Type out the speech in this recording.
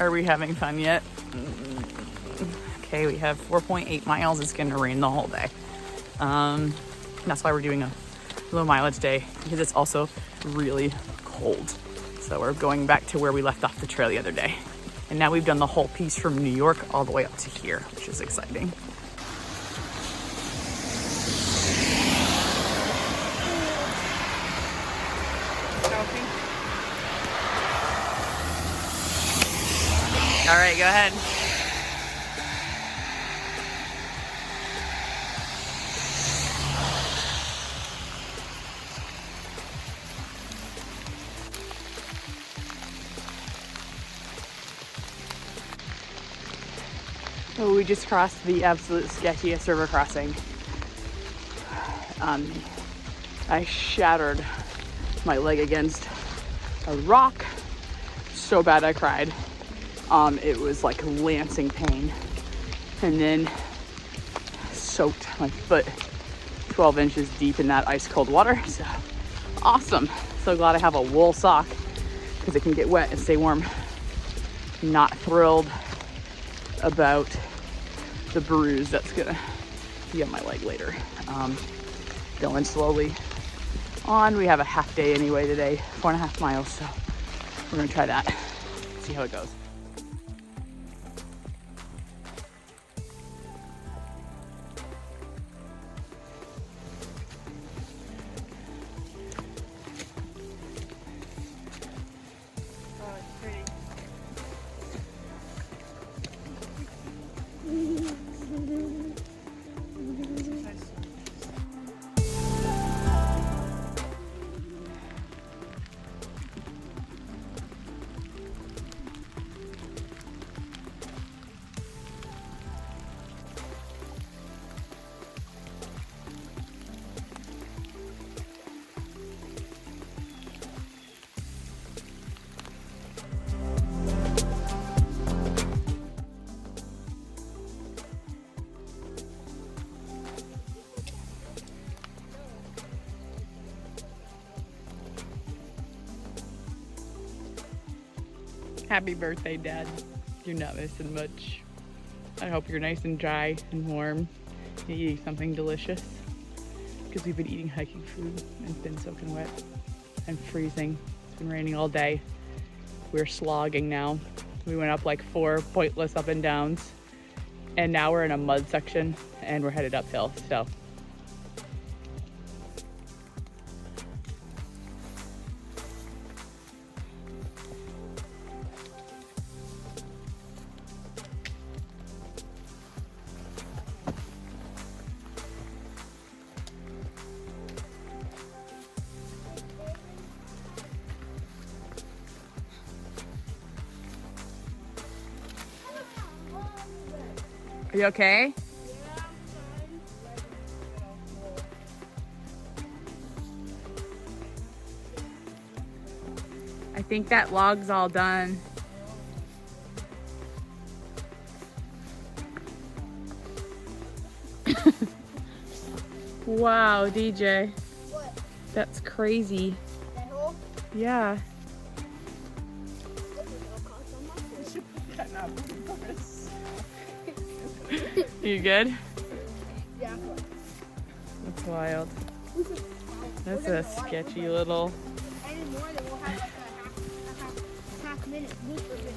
Are we having fun yet? Okay, we have 4.8 miles. It's gonna rain the whole day. That's why we're doing a low mileage day, because it's also really cold. So we're going back to where we left off the trail the other day. And now we've done the whole piece from New York all the way up to here, which is exciting. All right, go ahead. So we just crossed the absolute sketchiest river crossing. I shattered my leg against a rock so bad I cried. It was like lancing pain, and then soaked my foot 12 inches deep in that ice cold water. So awesome. So glad I have a wool sock because it can get wet and stay warm. Not thrilled about the bruise that's gonna be on my leg later. Going slowly on. We have a half day anyway today, 4.5 miles, so we're gonna try that, see how it goes. Happy birthday, Dad. You're not missing much. I hope you're nice and dry and warm. You're eating something delicious, because we've been eating hiking food and it's been soaking wet and freezing. It's been raining all day. We're slogging now. We went up like 4 pointless up and downs, and now we're in a mud section and we're headed uphill. So are you okay? I think that log's all done. Wow, DJ. What? That's crazy. That hole? Yeah. You good? Yeah. That's wild. That's a sketchy little. Any more, then we'll have like a half minute loop of it.